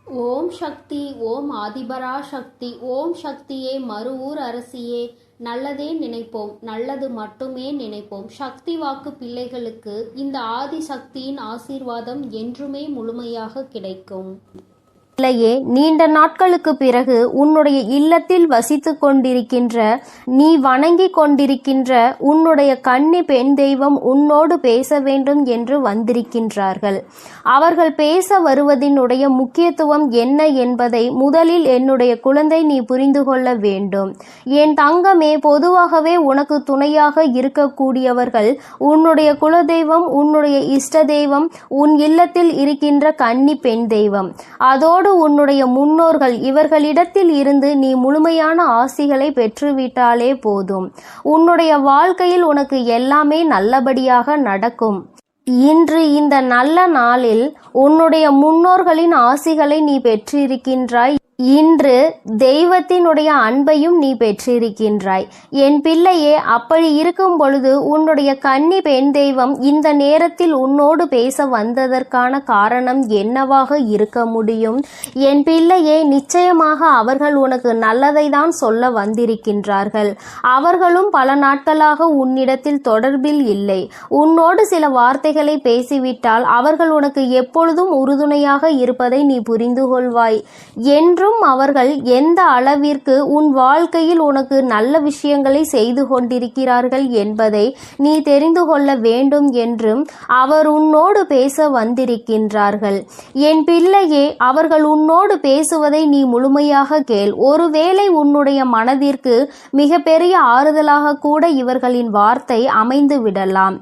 ஓம் சக்தி, ஓம் ஆதிபரா சக்தி, ஓம் சக்தியே, மறுவூர் அரசியே, நல்லதே நினைப்போம், நல்லது மட்டுமே நினைப்போம். சக்தி வாக்கு பிள்ளைகளுக்கு இந்த ஆதி சக்தியின் ஆசீர்வாதம் என்றுமே முழுமையாக கிடைக்கும். இல்லையே, நீண்ட நாட்களுக்கு பிறகு உன்னுடைய இல்லத்தில் வசித்து கொண்டிருக்கின்ற, நீ வணங்கி கொண்டிருக்கின்ற உன்னுடைய கன்னி பெண் தெய்வம் உன்னோடு பேச வேண்டும் என்று வந்திருக்கின்றார்கள். அவர்கள் பேச வருவதனுடைய முக்கியத்துவம் என்ன என்பதை முதலில் என்னுடைய குழந்தை நீ புரிந்து கொள்ள வேண்டும். என் தங்கமே, பொதுவாகவே உனக்கு துணையாக இருக்கக்கூடியவர்கள் உன்னுடைய குலதெய்வம், உன்னுடைய இஷ்ட தெய்வம், உன் இல்லத்தில் இருக்கின்ற கன்னி பெண் தெய்வம், அதோடு உன்னுடைய முன்னோர்கள். இவர்களிடத்தில் இருந்து நீ முழுமையான ஆசிகளை பெற்றுவிட்டாலே போதும். உன்னுடைய வாழ்க்கையில் உனக்கு எல்லாமே நல்லபடியாக நடக்கும். இன்று இந்த நல்ல நாளில் உன்னுடைய முன்னோர்களின் ஆசிகளை நீ பெற்றிருக்கின்றாய். இன்று தெய்வத்தினுடைய அன்பையும் நீ பெற்றிருக்கின்றாய். என் பிள்ளையே, அப்படி இருக்கும் பொழுது உன்னுடைய கன்னி பெண் தெய்வம் இந்த நேரத்தில் உன்னோடு பேச வந்ததற்கான காரணம் என்னவாக இருக்க முடியும்? என் பிள்ளையே, நிச்சயமாக அவர்கள் உனக்கு நல்லதை தான் சொல்ல வந்திருக்கின்றார்கள். அவர்களும் பல நாட்களாக உன்னிடத்தில் தொடர்பில் இல்லை. உன்னோடு சில வார்த்தைகளை பேசிவிட்டால் அவர்கள் உனக்கு எப்பொழுதும் உறுதுணையாக இருப்பதை நீ புரிந்து கொள்வாய். என்றும் அவர்கள் எந்த அளவிற்கு உன் வாழ்க்கையில் உனக்கு நல்ல விஷயங்களை செய்து கொண்டிருக்கிறார்கள் என்பதை நீ தெரிந்து கொள்ள வேண்டும் என்றும் அவர் உன்னோடு பேச வந்திருக்கின்றார்கள். என் பிள்ளையே, அவர்கள் உன்னோடு பேசுவதை நீ முழுமையாக கேள். ஒருவேளை உன்னுடைய மனதிற்கு மிகப்பெரிய ஆறுதலாக கூட இவர்களின் வார்த்தை அமைந்து விடலாம்.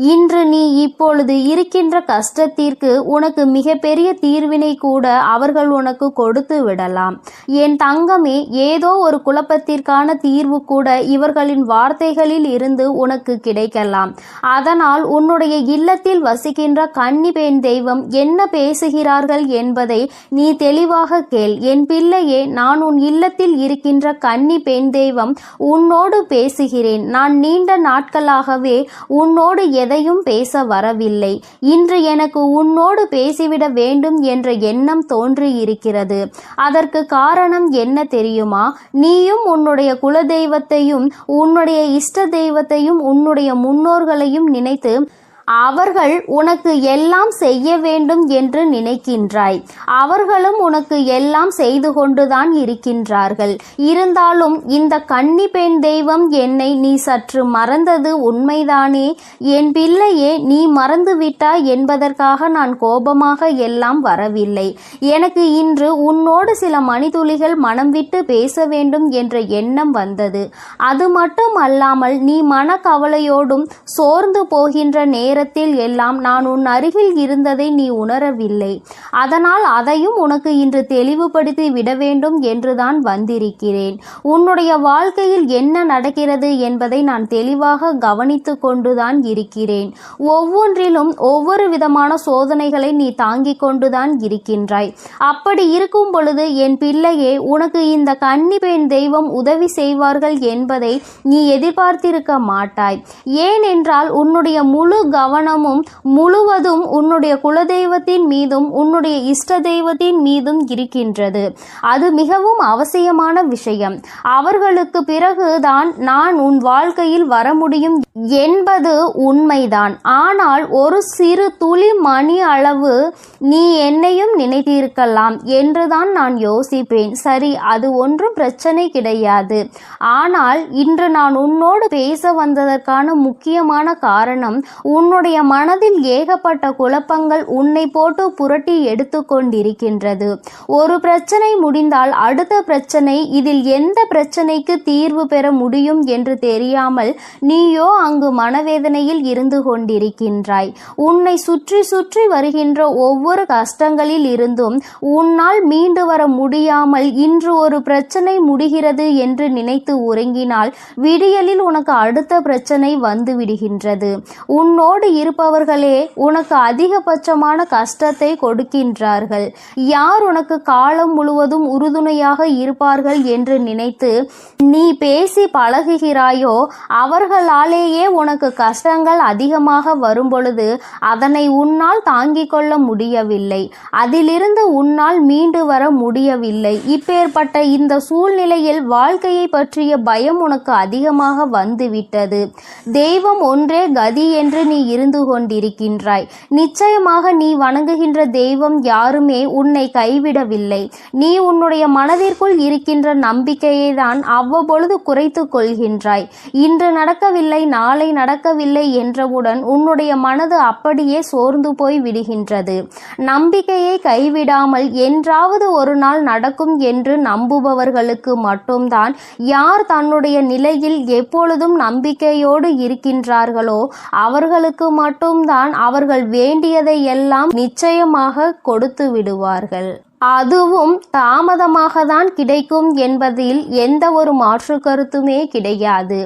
இன்று நீ இப்பொழுது இருக்கின்ற கஷ்டத்திற்கு உனக்கு மிகப்பெரிய தீர்வினை கூட அவர்கள் உனக்கு கொடுத்து விடலாம். என் தங்கமே, ஏதோ ஒரு குழப்பத்திற்கான தீர்வு கூட இவர்களின் வார்த்தைகளில் இருந்து உனக்கு கிடைக்கலாம். அதனால் உன்னுடைய இல்லத்தில் வசிக்கின்ற கன்னி பெண் தெய்வம் என்ன பேசுகிறார்கள் என்பதை நீ தெளிவாக கேள். என் பிள்ளையே, நான் உன் இல்லத்தில் இருக்கின்ற கன்னி பெண் தெய்வம் உன்னோடு பேசுகிறேன். நான் நீண்ட நாட்களாகவே உன்னோடு எதையும் பேச வரவில்லை. இன்று எனக்கு உன்னோடு பேசிவிட வேண்டும் என்ற எண்ணம் தோன்றி இருக்கிறது. அதற்கு காரணம் என்ன தெரியுமா? நீயும் உன்னுடைய குலதெய்வத்தையும், உன்னுடைய இஷ்ட தெய்வத்தையும், உன்னுடைய முன்னோர்களையும் நினைத்து அவர்கள் உனக்கு எல்லாம் செய்ய வேண்டும் என்று நினைக்கின்றாய். அவர்களும் உனக்கு எல்லாம் செய்து கொண்டுதான் இருக்கின்றார்கள். இருந்தாலும் இந்த கன்னி பெண் தெய்வம் என்னை நீ சற்று மறந்தது உண்மைதானே? என் பிள்ளையே, நீ மறந்துவிட்டாய் என்பதற்காக நான் கோபமாக எல்லாம் வரவில்லை. எனக்கு இன்று உன்னோடு சில மணித்துளிகள் மனம் விட்டு பேச வேண்டும் என்ற எண்ணம் வந்தது. அது மட்டும் அல்லாமல் நீ மனக்கவலையோடும் சோர்ந்து போகின்ற நேரத்தில் எல்லாம் நான் உன் அருகில் இருந்ததை நீ உணரவில்லை. அதனால் அதையும் உனக்கு இன்று தெளிவுபடுத்தி விட வேண்டும் என்றுதான் வந்திருக்கிறேன். உன்னுடைய வாழ்க்கையில் என்ன நடக்கிறது என்பதை நான் தெளிவாக கவனித்து கொண்டுதான் இருக்கிறேன். ஒவ்வொன்றிலும் ஒவ்வொரு விதமான சோதனைகளை நீ தாங்கிக் கொண்டுதான் இருக்கின்றாய். அப்படி இருக்கும் பொழுது என் பிள்ளையே, உனக்கு இந்த கன்னி பெண் தெய்வம் உதவி செய்வார்கள் என்பதை நீ எதிர்பார்த்திருக்க மாட்டாய். ஏனென்றால் உன்னுடைய முழு கவனமும் முழுவதும் உன்னுடைய குலதெய்வத்தின் மீதும் உன்னுடைய இஷ்ட தெய்வத்தின் மீதும் இருக்கின்றது. அது மிகவும் அவசியமான விஷயம். அவர்களுக்கு பிறகுதான் நான் உன் வாழ்க்கையில் வர முடியும் என்பது உண்மைதான். ஆனால் ஒரு சிறு துளி மணி அளவு நீ என்னையும் நினைத்திருக்கலாம் என்றுதான் நான் யோசிப்பேன். சரி, அது ஒன்றும் பிரச்சனை கிடையாது. ஆனால் இன்று நான் உன்னோடு பேச வந்ததற்கான முக்கியமான காரணம், உன்னுடைய மனதில் ஏகப்பட்ட குழப்பங்கள் உன்னை போட்டு புரட்டி எடுத்து கொண்டிருக்கின்றது. ஒரு பிரச்சனை முடிந்தால் அடுத்த பிரச்சனை, இதில் எந்த பிரச்சனைக்கு தீர்வு பெற முடியும் என்று தெரியாமல் நீயோ அங்கு மனவேதனையில் இருந்து கொண்டிருக்கின்றாய். உன்னை சுற்றி சுற்றி வருகின்ற ஒவ்வொரு கஷ்டங்களில் இருந்தும் உன்னால் மீண்டு வர முடியாமல் இன்று ஒரு பிரச்சனை முடிகிறது என்று நினைத்து உறங்கினால் விடியலில் உனக்கு அடுத்த பிரச்சனை வந்து விடுகின்றது. உன்னோடு இருப்பவர்களே உனக்கு அதிகபட்சமான கஷ்டத்தை கொடுக்கின்றார்கள். யார் உனக்கு காலம் முழுவதும் உறுதுணையாக இருப்பார்கள் என்று நினைத்து நீ பேசி பழகுகிறாயோ அவர்களாலேயே அப்படியே உனக்கு கஷ்டங்கள் அதிகமாக வரும்பொழுது அதனை உன்னால் தாங்கிக் கொள்ள முடியவில்லை, அதிலிருந்து உன்னால் மீண்டு வர முடியவில்லை. இப்பேற்பட்ட இந்த சூழ்நிலையில் வாழ்க்கையை பற்றிய பயம் உனக்கு அதிகமாக வந்துவிட்டது. தெய்வம் ஒன்றே கதி என்று நீ இருந்து கொண்டிருக்கின்றாய். நிச்சயமாக நீ வணங்குகின்ற தெய்வம் யாருமே உன்னை கைவிடவில்லை. நீ உன்னுடைய மனதிற்குள் இருக்கின்ற நம்பிக்கையை தான் அவ்வப்பொழுது குறைத்து கொள்கின்றாய். இன்று நடக்கவில்லை, நாளை நடக்கவில்லை என்றவுடன் உன்னுடைய மனது அப்படியே சோர்ந்து போய் விடுகின்றது. நம்பிக்கையை கைவிடாமல் என்றாவது ஒரு நாள் நடக்கும் என்று நம்புபவர்களுக்கு மட்டும்தான், யார் தன்னுடைய நிலையில் எப்பொழுதும் நம்பிக்கையோடு இருக்கின்றார்களோ அவர்களுக்கு மட்டும்தான் அவர்கள் வேண்டியதை எல்லாம் நிச்சயமாக கொடுத்து விடுவார்கள். அதுவும் தாமதமாக தான் கிடைக்கும் என்பதில் எந்த ஒரு மாற்று கருத்துமே கிடையாது.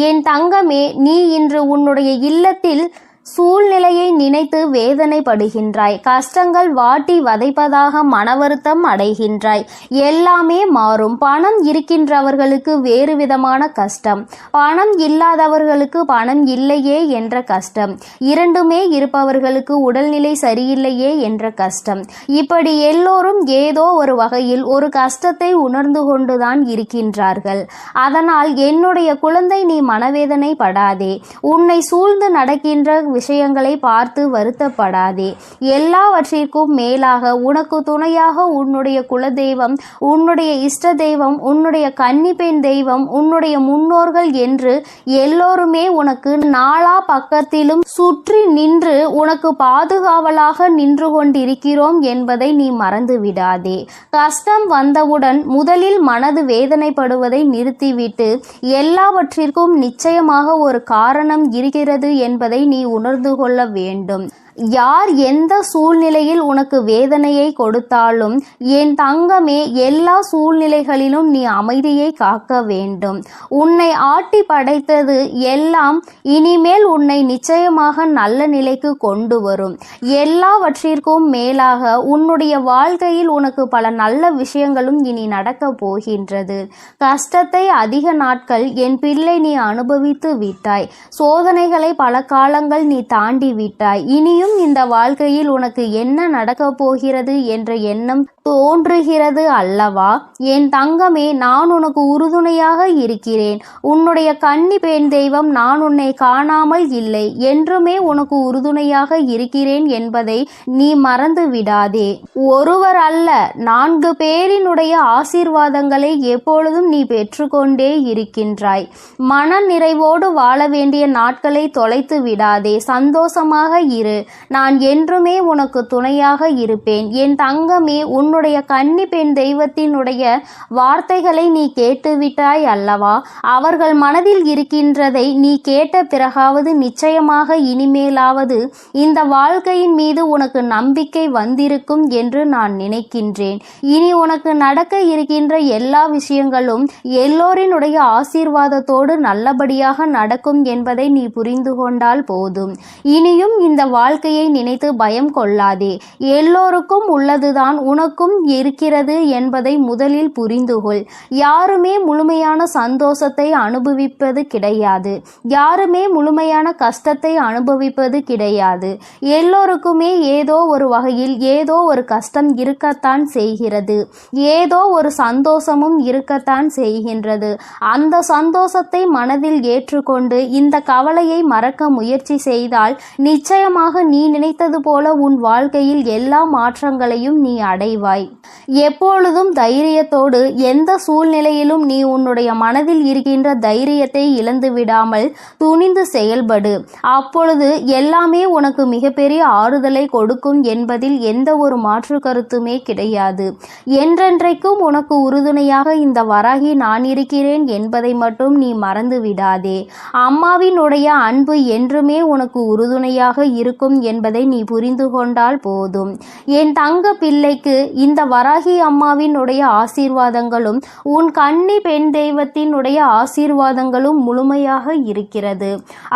என் தங்கமே, நீ இன்று உன்னுடைய இல்லத்தில் சூழ்நிலையை நினைத்து வேதனைப்படுகின்றாய். கஷ்டங்கள் வாட்டி வதைப்பதாக மனவருத்தம் அடைகின்றாய். எல்லாமே மாறும். பணம் இருக்கின்றவர்களுக்கு வேறு விதமான கஷ்டம், பணம் இல்லாதவர்களுக்கு பணம் இல்லையே என்ற கஷ்டம், இரண்டுமே இருப்பவர்களுக்கு உடல்நிலை சரியில்லையே என்ற கஷ்டம். இப்படி எல்லோரும் ஏதோ ஒரு வகையில் ஒரு கஷ்டத்தை உணர்ந்து கொண்டுதான் இருக்கின்றார்கள். அதனால் என்னுடைய குழந்தை, நீ மனவேதனை படாதே. உன்னை சூழ்ந்து நடக்கின்ற விஷயங்களை பார்த்து வருத்தப்படாதே. எல்லாவற்றிற்கும் மேலாக உனக்கு துணையாக உன்னுடைய குலதெய்வம், உன்னுடைய இஷ்ட தெய்வம், உன்னுடைய கன்னிப்பெண் தெய்வம், உன்னுடைய முன்னோர்கள் என்று எல்லோருமே உனக்கு நாலா பக்கத்திலும் சுற்றி நின்று உனக்கு பாதுகாவலாக நின்று கொண்டிருக்கிறோம் என்பதை நீ மறந்து விடாதே. கஷ்டம் வந்தவுடன் முதலில் மனது வேதனைப்படுவதை நிறுத்திவிட்டு எல்லாவற்றிற்கும் நிச்சயமாக ஒரு காரணம் இருக்கிறது என்பதை நீ உணர்ந்து கொள்ள வேண்டும். யார் எந்த சூழ்நிலையில் உனக்கு வேதனையை கொடுத்தாலும் என் தங்கமே, எல்லா சூழ்நிலைகளிலும் நீ அமைதியை காக்க வேண்டும். உன்னை ஆட்டி படைத்தது எல்லாம் இனிமேல் உன்னை நிச்சயமாக நல்ல நிலைக்கு கொண்டு வரும். எல்லாவற்றிற்கும் மேலாக உன்னுடைய வாழ்க்கையில் உனக்கு பல நல்ல விஷயங்களும் இனி நடக்க போகின்றது. கஷ்டத்தை அதிக நாட்கள் என் பிள்ளை நீ அனுபவித்து விட்டாய். சோதனைகளை பல காலங்கள் நீ தாண்டி விட்டாய். இனியும் இந்த வாழ்க்கையில் உனக்கு என்ன நடக்கப் போகிறது என்ற எண்ணம் தோன்றுகிறது அல்லவா? என் தங்கமே, நான் உனக்கு உறுதுணையாக இருக்கிறேன். உன்னுடைய கன்னி பெண் தெய்வம் நான் உன்னை காணாமல் இல்லை, என்றுமே உனக்கு உறுதுணையாக இருக்கிறேன் என்பதை நீ மறந்து விடாதே. ஒருவர் அல்ல, 4 பேரினுடைய ஆசீர்வாதங்களை எப்பொழுதும் நீ பெற்றுக்கொண்டே இருக்கின்றாய். மன நிறைவோடு வாழ வேண்டிய நாட்களை தொலைத்து விடாதே. சந்தோஷமாக இரு. நான் என்றுமே உனக்கு துணையாக இருப்பேன். என் தங்கமே, உன்னுடைய கன்னி பெண் தெய்வத்தினுடைய வார்த்தைகளை நீ கேட்டுவிட்டாய் அல்லவா? அவர்கள் மனதில் இருக்கின்றதை நீ கேட்ட பிறகாவது நிச்சயமாக இனிமேலாவது இந்த வாழ்க்கையின் மீது உனக்கு நம்பிக்கை வந்திருக்கும் என்று நான் நினைக்கின்றேன். இனி உனக்கு நடக்க இருக்கின்ற எல்லா விஷயங்களும் எல்லோரினுடைய ஆசீர்வாதத்தோடு நல்லபடியாக நடக்கும் என்பதை நீ புரிந்து கொண்டால் போதும். இனியும் இந்த வாழ்க்கையை நினைத்து பயம் கொள்ளாதே. எல்லோருக்கும் உள்ளதுதான் உனக்கும் இருக்கிறது என்பதை முதலில் புரிந்துகொள். யாருமே முழுமையான சந்தோஷத்தை அனுபவிப்பது கிடையாது. யாருமே முழுமையான கஷ்டத்தை அனுபவிப்பது கிடையாது. எல்லோருக்குமே ஏதோ ஒரு வகையில் ஏதோ ஒரு கஷ்டம் இருக்கத்தான் செய்கிறது. ஏதோ ஒரு சந்தோஷமும் இருக்கத்தான் செய்கின்றது. அந்த சந்தோஷத்தை மனதில் ஏற்றுக்கொண்டு இந்த கவலையை மறக்க முயற்சி செய்தால் நிச்சயமாக நீ நினைத்தது போல உன் வாழ்க்கையில் எல்லா மாற்றங்களையும் நீ அடைவாய். எப்பொழுதும் தைரியத்தோடு எந்த சூழ்நிலையிலும் நீ உன்னுடைய மனதில் இருக்கின்ற தைரியத்தை இழந்து விடாமல் துணிந்து செயல்படு. அப்பொழுது எல்லாமே உனக்கு மிகப்பெரிய ஆறுதலை கொடுக்கும் என்பதில் எந்த ஒரு மாற்று கருத்துமே கிடையாது. என்றென்றைக்கும் உனக்கு உறுதுணையாக இந்த வராகி நான் இருக்கிறேன் என்பதை மட்டும் நீ மறந்து விடாதே. அம்மாவினுடைய அன்பு என்றுமே உனக்கு உறுதுணையாக இருக்கும் நடக்கும் என்பதை நீ புரிந்து கொண்டால் போதும். என் தங்க பிள்ளைக்கு இந்த வராகி அம்மாவினுடைய ஆசீர்வாதங்களும் உன் கன்னி பெண் தெய்வத்தினுடைய ஆசீர்வாதங்களும் முழுமையாக இருக்கிறது.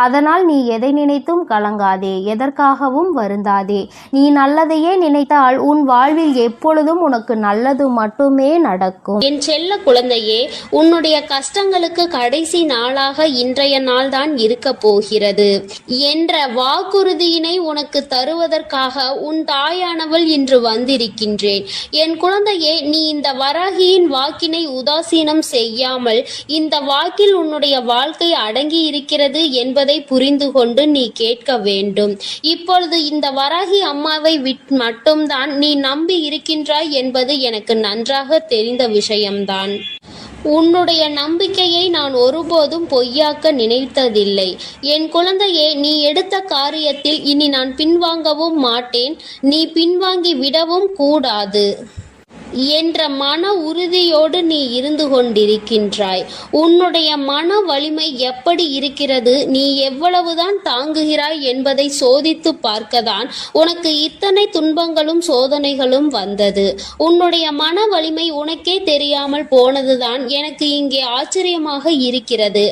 அதனால் நீ எதை நினைத்தும் கலங்காதே, எதற்காகவும் வருந்தாதே. நீ நல்லதையே நினைத்தால் உன் வாழ்வில் எப்பொழுதும் உனக்கு நல்லது மட்டுமே நடக்கும். என் செல்ல குழந்தையே, உன்னுடைய கஷ்டங்களுக்கு கடைசி நாளாக இன்றைய நாள் தான் இருக்க போகிறது என்ற வாக்குறுதியினை உனக்கு தருவதற்காக உன் தாயானவள் இன்று வந்திருக்கின்றேன். என் குழந்தையே, நீ இந்த வராகியின் வாக்கினை உதாசீனம் செய்யாமல் இந்த வாக்கில் உன்னுடைய வாழ்க்கை அடங்கி இருக்கிறது என்பதை புரிந்து கொண்டு நீ கேட்க வேண்டும். இப்பொழுது இந்த வராகி அம்மாவை மட்டும்தான் நீ நம்பி இருக்கின்றாய் என்பது எனக்கு நன்றாக தெரிந்த விஷயம்தான். உன்னுடைய நம்பிக்கையை நான் ஒருபோதும் பொய்யாக்க நினைத்ததில்லை. என் குழந்தையே, நீ எடுத்த காரியத்தில் இனி நான் பின்வாங்கவும் மாட்டேன், நீ பின்வாங்கி விடவும் கூடாது என்ற மன உறுதியோடு நீ இருந்து கொண்டிருக்கின்றாய். உன்னுடைய மன வலிமை எப்படி இருக்கிறது, நீ எவ்வளவுதான் தாங்குகிறாய் என்பதை சோதித்து பார்க்கத்தான் உனக்கு இத்தனை துன்பங்களும் சோதனைகளும் வந்தது. உன்னுடைய மன வலிமை உனக்கே தெரியாமல் போனதுதான் எனக்கு இங்கே ஆச்சரியமாக இருக்கிறது.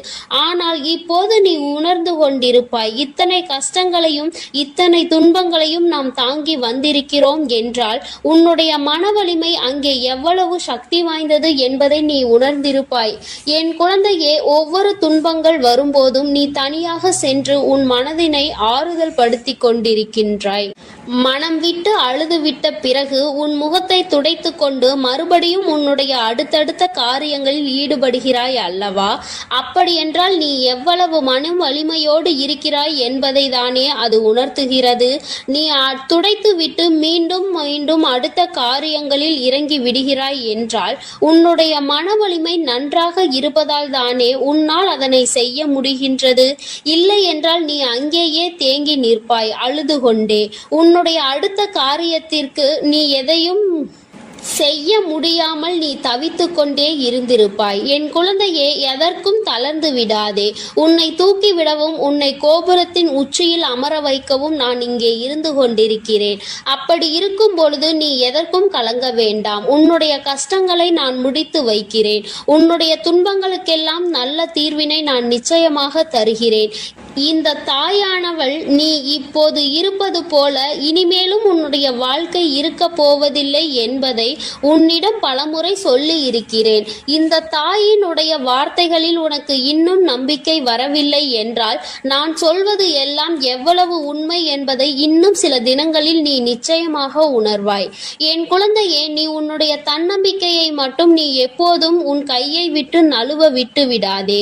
ஆனால் இப்போது நீ உணர்ந்து கொண்டிருப்பாய், இத்தனை கஷ்டங்களையும் இத்தனை துன்பங்களையும் நாம் தாங்கி வந்திருக்கிறோம் என்றால் உன்னுடைய மன வலிமை அங்கே எவ்வளவு சக்தி வாய்ந்தது என்பதை நீ உணர்ந்திருப்பாய். என் குழந்தையே, ஒவ்வொரு துன்பங்கள் வரும்போதும் நீ தனியாக சென்று உன் மனதினை ஆறுதல் படுத்தி கொண்டிருக்கின்றாய். மனம் விட்டு அழுது விட்ட பிறகு உன் முகத்தை துடைத்து கொண்டு மறுபடியும் உன்னுடைய அடுத்தடுத்த காரியங்களில் ஈடுபடுகிறாய் அல்லவா? அப்படியென்றால் நீ எவ்வளவு மன வலிமையோடு இருக்கிறாய் என்பதை தானே அது உணர்த்துகிறது. நீ துடைத்து விட்டு மீண்டும் மீண்டும் அடுத்த காரியங்களில் இறங்கி விடுகிறாய் என்றால் உன்னுடைய மன வலிமை நன்றாக இருப்பதால் தானே உன்னால் அதனை செய்ய முடிகின்றது. இல்லை என்றால் நீ அங்கேயே தேங்கி நிற்பாய் அழுது கொண்டே. உன்னுடைய அடுத்த காரியத்திற்கு நீ எதையும் செய்ய முடியாமல் நீ தவித்து கொண்டே இருந்திருப்பாய். என் குழந்தையே, எதற்கும் தளர்ந்து விடாதே. உன்னை தூக்கி விடவும் உன்னை கோபுரத்தின் உச்சியில் அமர வைக்கவும் நான் இங்கே இருந்து கொண்டிருக்கிறேன். அப்படி இருக்கும் பொழுது நீ எதற்கும் கலங்க வேண்டாம். உன்னுடைய கஷ்டங்களை நான் முடித்து வைக்கிறேன். உன்னுடைய துன்பங்களுக்கெல்லாம் நல்ல தீர்வினை நான் நிச்சயமாக தருகிறேன். இந்த தாயானவள் நீ இப்போது இருப்பது போல இனிமேலும் உன்னுடைய வாழ்க்கை இருக்க போவதில்லை என்பதை உன்னிடம் பலமுறை சொல்லி இருக்கிறேன். இந்த தாயினுடைய வார்த்தைகளில் உனக்கு இன்னும் நம்பிக்கை வரவில்லை என்றால் நான் சொல்வது எல்லாம் எவ்வளவு உண்மை என்பதை இன்னும் சில தினங்களில் நீ நிச்சயமாக உணர்வாய். என் குழந்தையே, நீ உன்னுடைய தன்னம்பிக்கையை மட்டும் நீ எப்போதும் உன் கையை விட்டு நழுவ விட்டு விடாதே.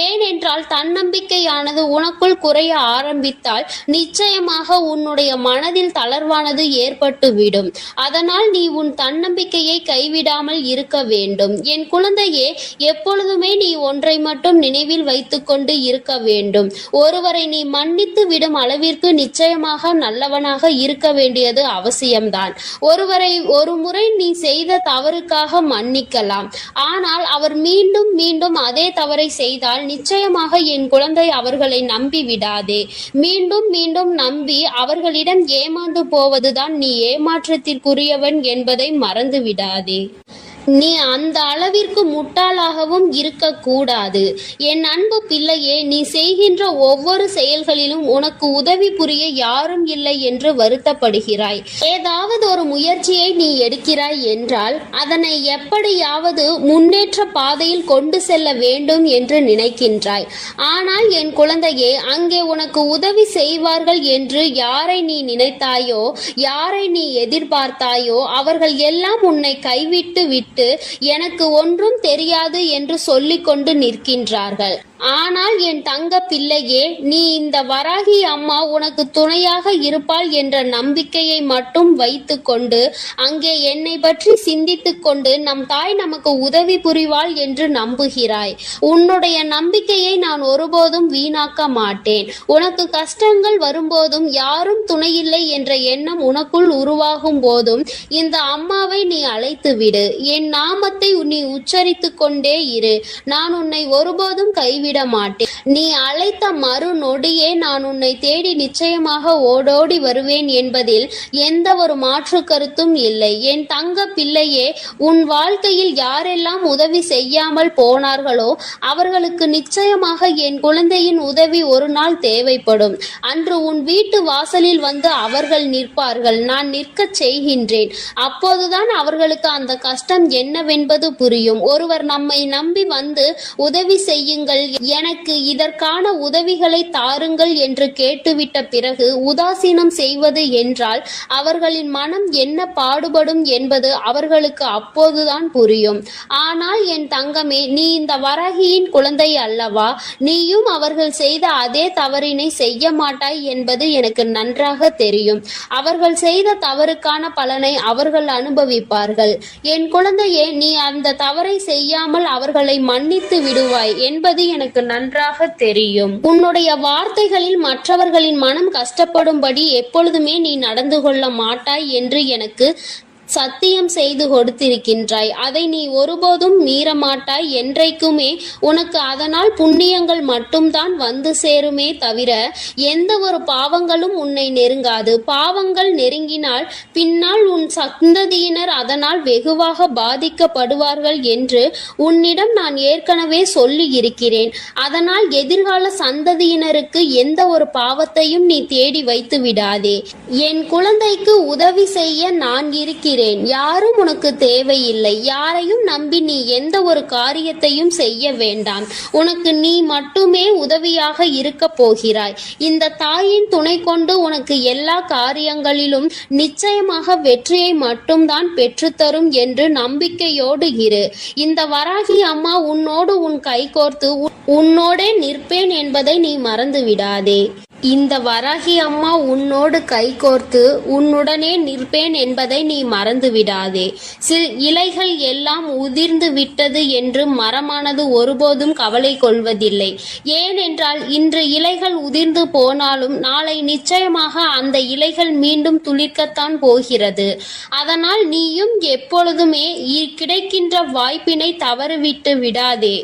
ஏனென்றால் தன்னம்பிக்கையானது உனக்குள் குறைய ஆரம்பித்தால் நிச்சயமாக உன்னுடைய மனதில் தளர்வானது ஏற்பட்டுவிடும். அதனால் நீ உன் தன்னம்பிக்கையை கைவிடாமல் இருக்க வேண்டும். என் குழந்தையே, எப்பொழுதுமே நீ ஒன்றை மட்டும் நினைவில் வைத்துக்கொண்டு இருக்க வேண்டும். ஒருவரை நீ மன்னித்து விடும் அளவிற்கு நிச்சயமாக நல்லவனாக இருக்க வேண்டியது அவசியம்தான். ஒருவரை ஒரு முறை நீ செய்த தவறுக்காக மன்னிக்கலாம். ஆனால் அவர் மீண்டும் மீண்டும் அதே தவறை செய்தால் நிச்சயமாக என் குழந்தை அவர்களை நம்பி விடாதே. மீண்டும் மீண்டும் நம்பி அவர்களிடம் ஏமாந்து போவதுதான் நீ ஏமாற்றத்திற்குரியவன் என்பதை மறந்து விடாதே. நீ அந்த அளவிற்கு முட்டாளாகவும் இருக்கக்கூடாது. என் அன்பு பிள்ளையே, நீ செய்கின்ற ஒவ்வொரு செயல்களிலும் உனக்கு உதவி புரிய யாரும் இல்லை என்று வருத்தப்படுகிறாய். ஏதாவது ஒரு முயற்சியை நீ எடுக்கிறாய் என்றால் அதனை எப்படியாவது முன்னேற்ற பாதையில் கொண்டு செல்ல வேண்டும் என்று நினைக்கின்றாய். ஆனால் என் குழந்தையே, அங்கே உனக்கு உதவி செய்வார்கள் என்று யாரை நீ நினைத்தாயோ, யாரை நீ எதிர்பார்த்தாயோ, அவர்கள் எல்லாம் உன்னை கைவிட்டு விட்டு எனக்கு ஒன்றும் தெரியாது என்று சொல்லிக் கொண்டு நிற்கின்றார்கள். ஆனால் என் தங்க பிள்ளையே, நீ இந்த வராகி அம்மா உனக்கு துணையாக இருப்பாள் என்ற நம்பிக்கையை மட்டும் வைத்து கொண்டு அங்கே என்னை பற்றி சிந்தித்து கொண்டு நம் தாய் நமக்கு உதவி புரிவாள் என்று நம்புகிறாய். உன்னுடைய நம்பிக்கையை நான் ஒருபோதும் வீணாக்க மாட்டேன். உனக்கு கஷ்டங்கள் வரும்போதும் யாரும் துணையில்லை என்ற எண்ணம் உனக்குள் உருவாகும் போதும் இந்த அம்மாவை நீ அழைத்து விடு. என் நாமத்தை நீ உச்சரித்து கொண்டே இரு. நான் உன்னை ஒருபோதும் கைவிட விட்டுவிட மாட்டேன். நீ அழைத்த மறு நொடியே நான் உன்னை தேடி நிச்சயமாக ஓடோடி வருவேன் என்பதில் எந்த ஒரு மாற்று கருத்தும் இல்லை. என் தங்க பிள்ளையே, உன் வாழ்க்கையில் யாரெல்லாம் உதவி செய்யாமல் போனார்களோ அவர்களுக்கு நிச்சயமாக என் குழந்தையின் உதவி ஒரு நாள் தேவைப்படும். அன்று உன் வீட்டு வாசலில் வந்து அவர்கள் நிற்பார்கள். நான் நிற்கச் செய்கின்றேன். அப்போதுதான் அவர்களுக்கு அந்த கஷ்டம் என்னவென்பது புரியும். ஒருவர் நம்மை நம்பி வந்து உதவி செய்யுங்கள், எனக்கு இதற்கான உதவிகளை தாருங்கள் என்று கேட்டுவிட்ட பிறகு உதாசீனம் செய்வது என்றால் அவர்களின் மனம் என்ன பாடுபடும் என்பது அவர்களுக்கு அப்போதுதான் புரியும். ஆனால் என் தங்கமே, நீ இந்த வராகியின் குழந்தை அல்லவா? நீயும் அவர்கள் செய்த அதே தவறினை செய்ய மாட்டாய் என்பது எனக்கு நன்றாக தெரியும். அவர்கள் செய்த தவறுக்கான பலனை அவர்கள் அனுபவிப்பார்கள். என் குழந்தையே, நீ அந்த தவறை செய்யாமல் அவர்களை மன்னித்து விடுவாய் என்பது எனக்கு நன்றாக தெரியும். உன்னுடைய வார்த்தைகளில் மற்றவர்களின் மனம் கஷ்டப்படும்படி எப்பொழுதுமே நீ நடந்து கொள்ள மாட்டாய் என்று எனக்கு சத்தியம் செய்து கொடுத்திருக்கின்றாய். அதை நீ ஒருபோதும் மீறமாட்டாய். என்றைக்குமே உனக்கு அதனால் புண்ணியங்கள் மட்டும்தான் வந்து சேருமே தவிர எந்த ஒரு பாவங்களும் உன்னை நெருங்காது. பாவங்கள் நெருங்கினால் பின்னால் உன் சந்ததியினர் அதனால் வெகுவாக பாதிக்கப்படுவார்கள் என்று உன்னிடம் நான் ஏற்கனவே சொல்லி இருக்கிறேன். அதனால் எதிர்கால சந்ததியினருக்கு எந்த ஒரு பாவத்தையும் நீ தேடி வைத்து விடாதே. என் குழந்தைக்கு உதவி செய்ய நான் இருக்கிறேன். யாரும் உனக்கு தேவையில்லை. யாரையும் நம்பி நீ எந்த ஒரு காரியத்தையும் செய்ய வேண்டாம். உனக்கு நீ மட்டுமே உதவியாக இருக்க போகிறாய். இந்த தாயின் துணை கொண்டு உனக்கு எல்லா காரியங்களிலும் நிச்சயமாக வெற்றியை மட்டும்தான் பெற்றுத்தரும் என்று நம்பிக்கையோடு இரு. இந்த வராகி அம்மா உன்னோடு உன் கை கோர்த்து உன்னோடே நிற்பேன் என்பதை நீ மறந்து விடாதே. இந்த வராகி அம்மா உன்னோடு கைகோர்த்து உன்னுடனே நிற்பேன் என்பதை நீ மறந்து விடாதே. இலைகள் எல்லாம் உதிர்ந்து விட்டது என்று மரமானது ஒருபோதும் கவலை கொள்வதில்லை. ஏனென்றால் இன்று இலைகள் உதிர்ந்து போனாலும் நாளை நிச்சயமாக அந்த இலைகள் மீண்டும் துளிர்க்கத்தான் போகிறது. அதனால் நீயும் எப்பொழுதுமே கிடைக்கின்ற வாய்ப்பினை தவறிவிட்டு விடாதே.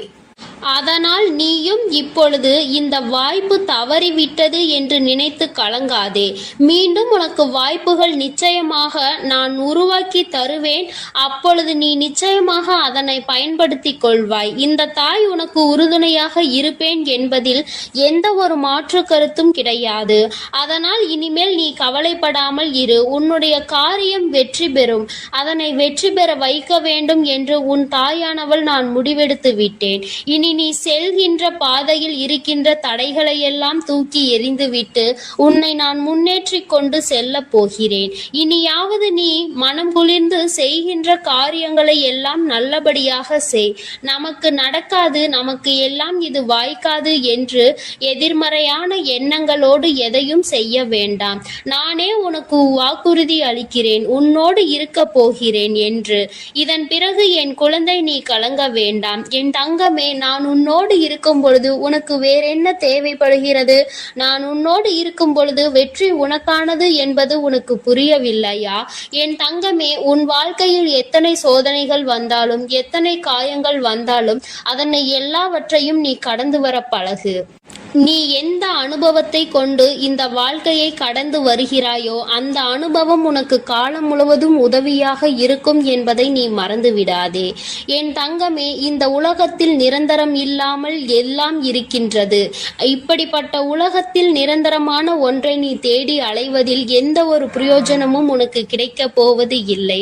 அதனால் நீயும் இப்பொழுது இந்த வாய்ப்பு தவறிவிட்டது என்று நினைத்து கலங்காதே. மீண்டும் உனக்கு வாய்ப்புகள் நிச்சயமாக நான் உருவாக்கி தருவேன். அப்பொழுது நீ நிச்சயமாக அதனை பயன்படுத்தி கொள்வாய். இந்த தாய் உனக்கு உறுதுணையாக இருப்பேன் என்பதில் எந்த ஒரு மாற்று கருத்தும் கிடையாது. அதனால் இனிமேல் நீ கவலைப்படாமல் இரு. உன்னுடைய காரியம் வெற்றி பெறும். அதனை வெற்றி பெற வைக்க வேண்டும் என்று உன் தாயானவள் நான் முடிவெடுத்து விட்டேன். இனி நீ செல்கின்ற பாதையில் இருக்கின்ற தடைகளை எல்லாம் தூக்கி எறிந்துவிட்டு உன்னை நான் முன்னேற்றி கொண்டு செல்ல போகிறேன். இனியாவது நீ மனம் குளிர்ந்து செய்கின்ற காரியங்களை எல்லாம் நல்லபடியாக செய். நமக்கு நடக்காது, நமக்கு எல்லாம் இது வாய்க்காது என்று எதிர்மறையான எண்ணங்களோடு எதையும் செய்ய வேண்டாம். நானே உனக்கு வாக்குறுதி அளிக்கிறேன், உன்னோடு இருக்க போகிறேன் என்று. இதன் பிறகு என் குழந்தை, நீ கலங்க வேண்டாம். என் தங்கமே, நான் உன்னோடு இருக்கும் பொழுது உனக்கு வேற என்ன தேவைப்படுகிறது? நான் உன்னோடு இருக்கும் பொழுது வெற்றி உனக்கானது என்பது உனக்கு புரியவில்லையா? என் தங்கமே, உன் வாழ்க்கையில் எத்தனை சோதனைகள் வந்தாலும் எத்தனை காயங்கள் வந்தாலும் அதனை எல்லாவற்றையும் நீ கடந்து வர பழகு. நீ எந்த அனுபவத்தை கொண்டு இந்த வாழ்க்கையை கடந்து வருகிறாயோ அந்த அனுபவம் உனக்கு காலம் முழுவதும் உதவியாக இருக்கும் என்பதை நீ மறந்து விடாதே. என் தங்கமே, இந்த உலகத்தில் நிரந்தரம் இல்லாமல் எல்லாம் இருக்கின்றது. இப்படிப்பட்ட உலகத்தில் நிரந்தரமான ஒன்றை நீ தேடி அலைவதில் எந்த ஒரு பிரயோஜனமும் உனக்கு கிடைக்க போவது இல்லை.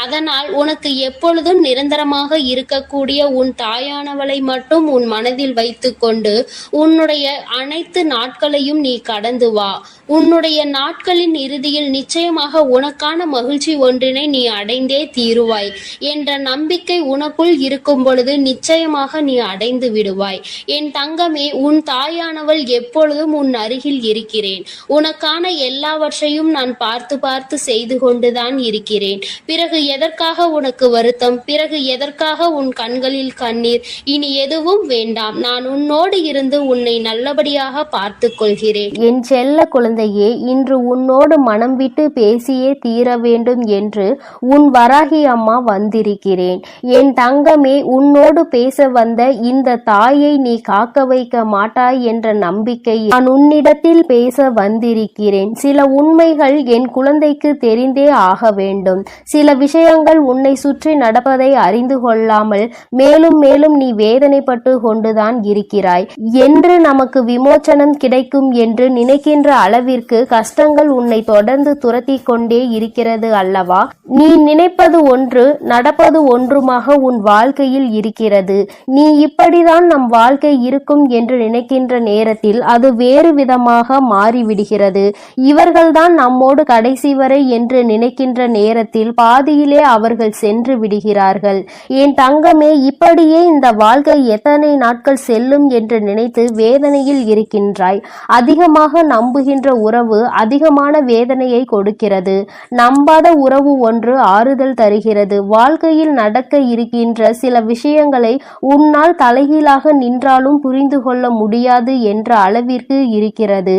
அதனால் உனக்கு எப்பொழுதும் நிரந்தரமாக இருக்கக்கூடிய உன் தாயானவளை மட்டும் உன் மனதில் வைத்துக்கொண்டு உன்னுடைய அனைத்து நாட்களையும் நீ கடந்து வா. உன்னுடைய நாட்களின் இறுதியில் நிச்சயமாக உனக்கான மகிழ்ச்சி ஒன்றினை நீ அடைந்தே தீருவாய் என்ற நம்பிக்கை உனக்குள் இருக்கும் பொழுது நிச்சயமாக நீ அடைந்து விடுவாய். என் தங்கமே, உன் தாயானவள் எப்பொழுதும் உன் அருகில் இருக்கிறேன். உனக்கான எல்லாவற்றையும் நான் பார்த்து பார்த்து செய்து கொண்டுதான் இருக்கிறேன். பிறகு எதற்காக உனக்கு வருத்தம்? பிறகு எதற்காக உன் கண்களில் கண்ணீர்? இனி எதுவும் வேண்டாம். நான் உன்னோடு இருந்து உன்னை நல்ல நல்லபடியாக பார்த்து கொள்கிறேன். என் செல்ல குழந்தையே, இன்று உன்னோடு மனம் விட்டு பேசியே தீர வேண்டும் என்று உன் வராகி அம்மா வந்திருக்கிறேன். என் தங்கமே, உன்னோடு பேச வந்த இந்த தாயை நீ காக்க வைக்க மாட்டாய் என்ற நம்பிக்கை நான் உன்னிடத்தில் பேச வந்திருக்கிறேன். சில உண்மைகள் என் குழந்தைக்கு தெரிந்தே ஆக வேண்டும். சில விஷயங்கள் உன்னை சுற்றி நடப்பதை அறிந்து கொள்ளாமல் மேலும் மேலும் நீ வேதனைப்பட்டு கொண்டுதான் இருக்கிறாய். என்று நமக்கு விமோச்சனம் கிடைக்கும் என்று நினைக்கின்ற அளவிற்கு கஷ்டங்கள் உன்னை தொடர்ந்து துரத்தி கொண்டே இருக்கிறது அல்லவா? நீ நினைப்பது ஒன்று, நடப்பது ஒன்றுமாக உன் வாழ்க்கையில் இருக்கிறது. நீ இப்படிதான் நம் வாழ்க்கை இருக்கும் என்று நினைக்கின்ற நேரத்தில் அது வேறு விதமாக மாறிவிடுகிறது. இவர்கள்தான் நம்மோடு கடைசி வரை என்று நினைக்கின்ற நேரத்தில் பாதியிலே அவர்கள் சென்று விடுகிறார்கள். என் தங்கமே, இப்படியே இந்த வாழ்க்கை எத்தனை நாட்கள் செல்லும் என்று நினைத்து வேதனையில் இருக்கின்றாய். அதிகமாக நம்புகின்ற உறவு அதிகமான வேதனையை கொடுக்கிறது. நம்பாத உறவு ஒன்று ஆறுதல் தருகிறது. வாழ்க்கையில் நடக்க இருக்கின்ற சில விஷயங்களை உன்னால் தலைகீழாக நின்றாலும் புரிந்து கொள்ள முடியாது என்ற அளவிற்கு இருக்கிறது.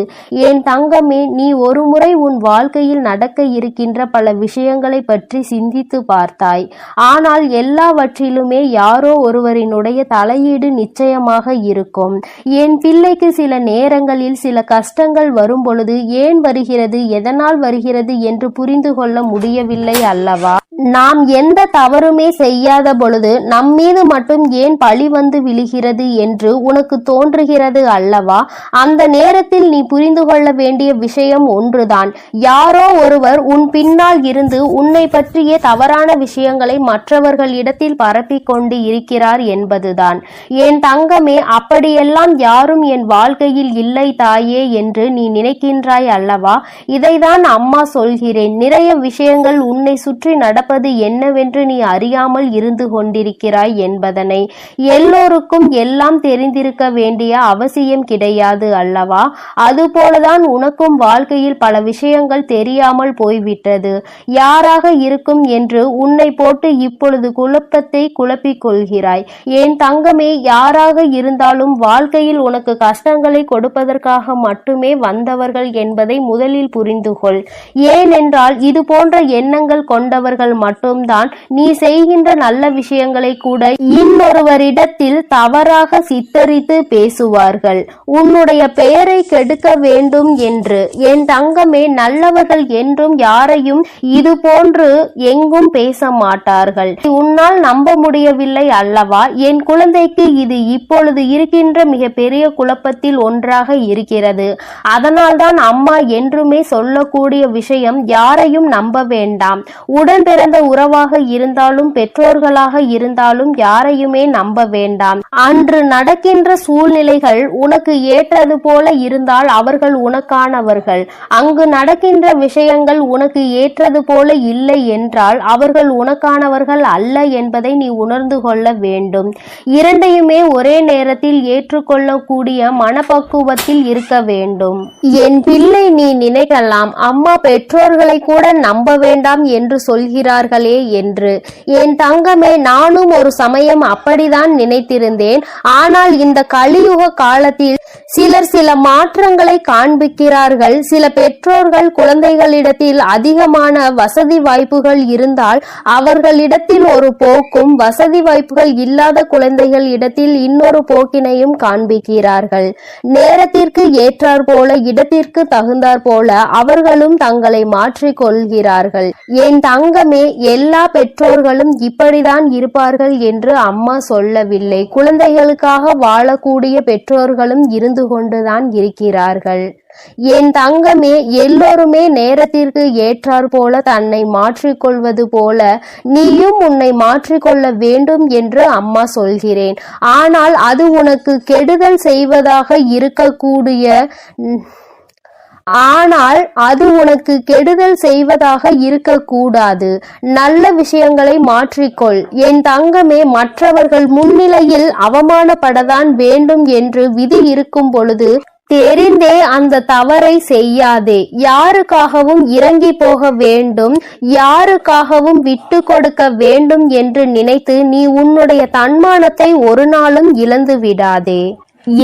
என் தங்கமே, நீ ஒருமுறை உன் வாழ்க்கையில் நடக்க இருக்கின்ற பல விஷயங்களை பற்றி சிந்தித்து பார்த்தாய். ஆனால் எல்லாவற்றிலுமே யாரோ ஒருவரினுடைய தலையீடு நிச்சயமாக இருக்கும். என் பிள்ளைக்கு சில நேரங்களில் சில கஷ்டங்கள் வரும் பொழுது ஏன் வருகிறது, எதனால் வருகிறது என்று புரிந்து கொள்ள முடியவில்லை அல்லவா? நாம் எந்த தவறுமே செய்யாத பொழுது நம்மீது மட்டும் ஏன் பழி வந்து விழுகிறது என்று உனக்கு தோன்றுகிறது அல்லவா? அந்த நேரத்தில் நீ புரிந்து கொள்ள வேண்டிய விஷயம் ஒன்றுதான். யாரோ ஒருவர் உன் பின்னால் இருந்து உன்னை பற்றிய தவறான விஷயங்களை மற்றவர்களிடத்தில் பரப்பிக் கொண்டு இருக்கிறார் என்பதுதான். என் தங்கமே, அப்படியெல்லாம் யாரும் என் வாழ்க்கையில் இல்லை தாயே என்று நீ நினைக்கின்றாய் அல்லவா? இதைதான் அம்மா சொல்கிறேன். நிறைய விஷயங்கள் உன்னை சுற்றி நடப்பது என்னவென்று நீ அறியாமல் இருந்து கொண்டிருக்கிறாய் என்பதனை. எல்லோருக்கும் எல்லாம் தெரிந்திருக்க வேண்டிய அவசியம் கிடையாது அல்லவா? அதுபோலதான் உனக்கும் வாழ்க்கையில் பல விஷயங்கள் தெரியாமல் போய்விட்டது. யாராக இருக்கும் என்று உன்னை போட்டு இப்பொழுது குழப்பத்தை குழப்பிக் கொள்கிறாய். என் தங்கமே, யாராக இருந்தாலும் வாழ்க்கையில் உனக்கு கஷ்டங்களை கொடுப்பதற்காக மட்டுமே வந்தவர்கள் என்பதை முதலில் புரிந்து கொள். ஏனென்றால் இது போன்ற எண்ணங்கள் கொண்டவர்கள் மட்டும்தான் நீ செய்கின்ற நல்ல விஷயங்களை கூட இன்னொருவரிடத்தில் தவறாக சித்தரித்து பேசுவார்கள், உன்னுடைய பெயரை கெடுக்க வேண்டும் என்று. என் தங்கமே, நல்லவர்கள் என்றும் யாரையும் இது போன்று எங்கும் பேச மாட்டார்கள். உன்னால் நம்ப முடியவில்லை அல்லவா? என் குழந்தைக்கு இது இப்பொழுது இருக்கின்ற மிகப்பெரிய குழப்பத்தில் ஒன்றாக இருக்கிறது. அதனால்தான் அம்மா என்றுமே சொல்லக்கூடிய விஷயம், யாரையும் நம்ப வேண்டாம். உடன் பிறந்த உறவாக இருந்தாலும் பெற்றோர்களாக இருந்தாலும் யாரையுமே நம்ப வேண்டாம். அன்று நடக்கின்ற சூழ்நிலைகள் உனக்கு ஏற்றது போல இருந்தால் அவர்கள் உனக்கானவர்கள். அங்கு நடக்கின்ற விஷயங்கள் உனக்கு ஏற்றது போல இல்லை என்றால் அவர்கள் உனக்கானவர்கள் அல்ல என்பதை நீ உணர்ந்து கொள்ள வேண்டும். இரண்டையுமே ஒரே நேரத்தில் ஏற்றுக்கொள்ளக்கூடிய மனப்பக்குவத்தில் இருக்க வேண்டும். என் பிள்ளை, நீ நினைக்கலாம், அம்மா பெற்றோர்களை கூட நம்ப வேண்டாம் என்று சொல்கிறார்களே என்று. என் தங்கமே, நானும் ஒரு சமயம் அப்படிதான் நினைத்திருந்தேன். ஆனால் இந்த கலியுக காலத்தில் சிலர் சில மாற்றங்களை காண்பிக்கிறார்கள். சில பெற்றோர்கள் குழந்தைகளிடத்தில் அதிகமான வசதி வாய்ப்புகள் இருந்தால் அவர்களிடத்தில் ஒரு போக்கும், வசதி வாய்ப்புகள் இல்லாத குழந்தைகள் இடத்தில் இன்னொரு போக்கினையும் காண்பிக்கிறார்கள். நேரத்திற்கு ஏற்றார் போல, இடத்திற்கு தகுந்தார் போல அவர்களும் தங்களை மாற்றிக் கொள்கிறார்கள். என் தங்கமே, எல்லா பெற்றோர்களும் இப்படிதான் இருப்பார்கள் என்று அம்மா சொல்லவில்லை. குழந்தைகளுக்காக வாழக்கூடிய பெற்றோர்களும் இருந்து கொண்டுதான் இருக்கிறார்கள். என் தங்கமே, எல்லோருமே நேரத்திற்கு ஏற்றார் போல தன்னை மாற்றிக்கொள்வது போல நீயும் உன்னை மாற்றிக்கொள்ள வேண்டும் என்று அம்மா சொல்கிறேன். ஆனால் அது உனக்கு கெடுதல் செய்வதாக இருக்கக்கூடாது. நல்ல விஷயங்களை மாற்றிக்கொள். என் தங்கமே, மற்றவர்கள் முன்னிலையில் அவமானப்படத்தான் வேண்டும் என்று விதி இருக்கும் பொழுது தெரிந்தே அந்த தவறை செய்யாதே. யாருக்காகவும் இறங்கி போக வேண்டும், யாருக்காகவும் விட்டு கொடுக்க வேண்டும் என்று நினைத்து நீ உன்னுடைய தன்மானத்தை ஒரு நாளும் இழந்து விடாதே.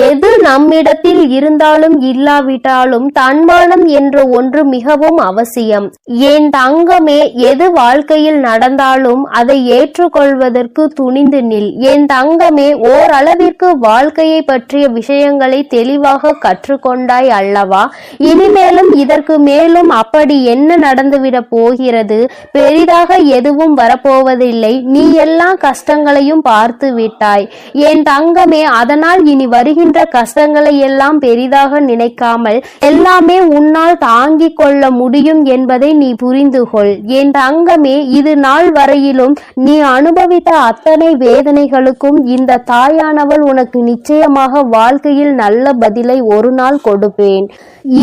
எது நம்மிடத்தில் இருந்தாலும் இல்லாவிட்டாலும் தன்மானம் என்ற ஒன்று மிகவும் அவசியம். என் தங்கமே, எது வாழ்க்கையில் நடந்தாலும் அதை ஏற்றுக்கொள்வதற்கு துணிந்து நில். என் தங்கமே, ஓரளவிற்கு வாழ்க்கையை பற்றிய விஷயங்களை தெளிவாக கற்றுக்கொண்டாய் அல்லவா? இனிமேலும் இதற்கு மேலும் அப்படி என்ன நடந்துவிடப் போகிறது? பெரிதாக எதுவும் வரப்போவதில்லை. நீ எல்லா கஷ்டங்களையும் பார்த்து விட்டாய் என் தங்கமே. அதனால் இனி வருகின்ற கஷ்டங்களை எல்லாம் பெரிதாக நினைக்காமல் எல்லாமே உன்னால் தாங்கிக் கொள்ள முடியும் என்பதை நீ புரிந்து கொள். என் தங்கமே, இது நாள் வரையிலும் நீ அனுபவித்த அத்தனை வேதனைகளுக்கும் இந்த தாயானவள் உனக்கு நிச்சயமாக வாழ்க்கையில் நல்ல பதிலை ஒரு நாள் கொடுப்பேன்.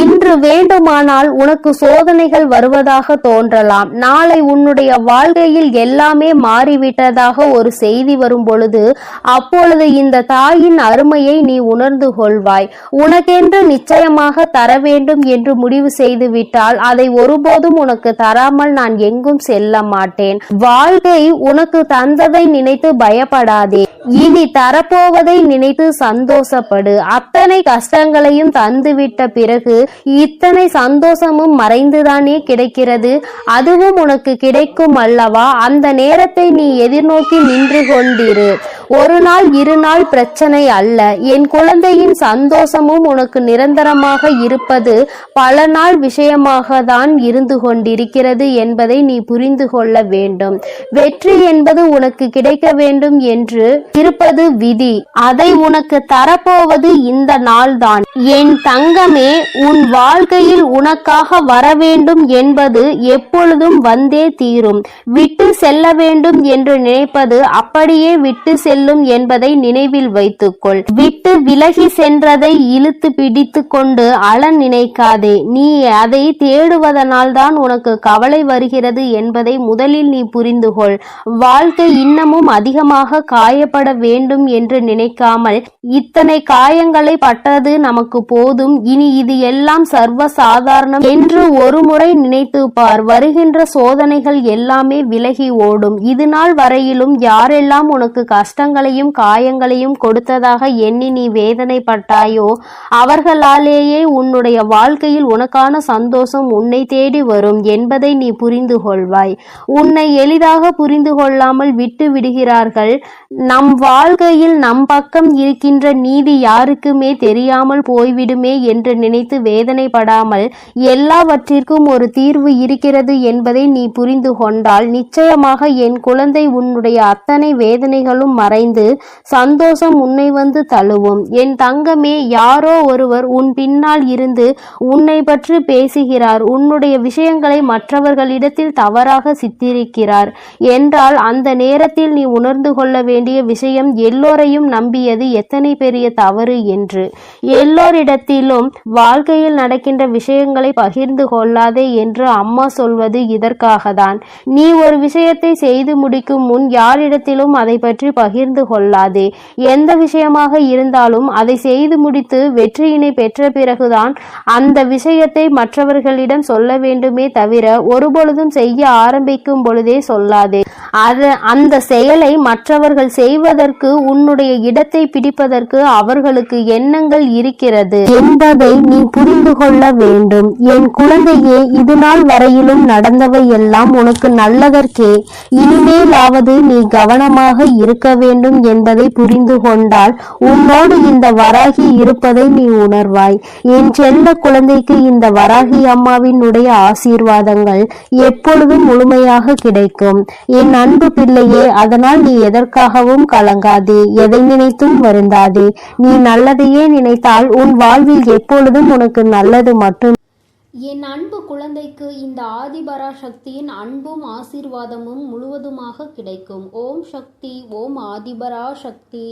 இன்று வேண்டுமானால் உனக்கு சோதனைகள் வருவதாக தோன்றலாம். நாளை உன்னுடைய வாழ்க்கையில் எல்லாமே மாறிவிட்டதாக ஒரு செய்தி வரும் பொழுது அப்பொழுது இந்த தாயின் அருமையை நீ உணர்ந்து கொள்வாய். உனக்கென்று நிச்சயமாக தர வேண்டும் என்று முடிவு செய்து விட்டால் அதை ஒருபோதும் உனக்கு தராமல் நான் எங்கும் செல்ல மாட்டேன். வாழ்க்கை உனக்கு தந்ததை நினைத்து பயப்படாதே. இனி தரப்போவதை நினைத்து சந்தோஷப்படு. அத்தனை கஷ்டங்களையும் தந்துவிட்ட பிறகு இத்தனை சந்தோஷமும் மறைந்துதானே கிடைக்கிறது. அதுவும் உனக்கு கிடைக்கும் அல்லவா? அந்த நேரத்தை நீ எதிர்நோக்கி நின்று கொண்டிரு. ஒரு நாள் இரு நாள் பிரச்சனை அல்ல. என் குழந்தையின் சந்தோஷமும் உனக்கு நிரந்தரமாக இருப்பது பல நாள் விஷயமாக தான் இருந்து கொண்டிருக்கிறது என்பதை நீ புரிந்து கொள்ள வேண்டும். வெற்றி என்பது உனக்கு கிடைக்க வேண்டும் என்று இருப்பது விதி. அதை உனக்கு தரப்போவது இந்த நாள்தான். என் தங்கமே, உன் வாழ்க்கையில் உனக்காக வர வேண்டும் என்பது எப்பொழுதும் வந்தே தீரும். விட்டு செல்ல வேண்டும் என்று நினைப்பது அப்படியே விட்டு செல்லும் என்பதை நினைவில் வைத்துக்கொள். விட்டு விலகி சென்றதை இழுத்து பிடித்து கொண்டு அழ நினைக்காதே. நீ அதை தேடுவதனால் தான் உனக்கு கவலை வருகிறது என்பதை முதலில் நீ புரிந்து கொள். வாழ்க்கை இன்னமும் அதிகமாக காயப்பட வேண்டும் என்று நினைக்காமல் இத்தனை காயங்களை பட்டது நமக்கு போதும், இனி இது எல்லாம் சர்வ சாதாரணம் என்று ஒரு முறை நினைத்து பார். வருகின்ற சோதனைகள் எல்லாமே விலகி ஓடும். இது நாள் வரையிலும் யாரெல்லாம் உனக்கு கஷ்டங்களையும் காயங்களையும் கொடுத்ததாக எண்ணி நீ வேதனைப்பட்டாயோ அவர்களாலேயே உன்னுடைய வாழ்க்கையில் உனக்கான சந்தோஷம் உன்னை தேடி வரும் என்பதை நீ புரிந்து கொள்வாய். உன்னை எளிதாக புரிந்து கொள்ளாமல் விட்டு விடுகிறார்கள். நம் வாழ்க்கையில் நம் பக்கம் இருக்கின்ற நீதி யாருக்குமே தெரியாமல் போய்விடுமே என்று நினைத்து வேதனைப்படாமல் எல்லாவற்றிற்கும் ஒரு தீர்வு இருக்கிறது என்பதை நீ புரிந்து கொண்டால் நிச்சயமாக என் குழந்தை உன்னுடைய அத்தனை வேதனைகளும் மறைந்து சந்தோஷம் உன்னை வந்து தழுவும். என் தங்கமே, யாரோ ஒருவர் உன் பின்னால் இருந்து உன்னை பற்றி பேசுகிறார். உன்னுடைய விஷயங்களை மற்றவர்களிடத்தில் தவறாக சித்தரிக்கிறார் என்றால் அந்த நேரத்தில் நீ உணர்ந்து கொள்ள வேண்டிய விஷயம் எல்லோரையும் நம்பியது எத்தனை பெரிய தவறு என்று. எல்லோரிடத்திலும் வாழ்க்கையில் நடக்கின்ற விஷயங்களை பகிர்ந்து கொள்ளாதே என்று அம்மா சொல்வது இதற்காகத்தான். நீ ஒரு விஷயத்தை செய்து முடிக்கும் முன் யாரிடத்திலும் அதை பற்றி பகிர்ந்து கொள்ளாதே. எந்த விஷயமாக இருந்தாலும் அதை செய்து முடித்து வெற்றியினை பெற்ற பிறகுதான் அந்த விஷயத்தை மற்றவர்களிடம் சொல்ல வேண்டுமே தவிர ஒருபொழுதும் செய்ய ஆரம்பிக்கும் பொழுதே சொல்லாதே. அந்த செயலை மற்றவர்கள் செய்வதற்கு உன்னுடைய இடத்தை பிடிப்பதற்கு அவர்களுக்கு எண்ணங்கள் இருக்கிறது என்பதை நீ புரிந்து கொள்ள வேண்டும். என் குழந்தையே, இது நாள் வரையிலும் நடந்தவை எல்லாம் உனக்கு நல்லதற்கே. இனிமேலாவது நீ கவனமாக இருக்க வேண்டும் என்பதை புரிந்து கொண்டால் உன்னோடு இந்த வராகி இருப்பதை நீ உணர்வாய். என் செல்ல குழந்தைக்கு இந்த வராகி அம்மாவினுடைய ஆசீர்வாதங்கள் எப்பொழுதும் முழுமையாக கிடைக்கும். என் அன்பு பிள்ளையே, அதனால் நீ எதற்காகவும் கலங்காதே, எதை நினைத்தும் வருந்தாதே. நீ நல்லதையே நினைத்தால் உன் வாழ்வில் எப்பொழுதும் உனக்கு நல்லது மட்டும். என் அன்பு குழந்தைக்கு இந்த ஆதிபராசக்தியின் அன்பும் ஆசீர்வாதமும் முழுவதுமாக கிடைக்கும். ஓம் சக்தி, ஓம் ஆதிபராசக்தி.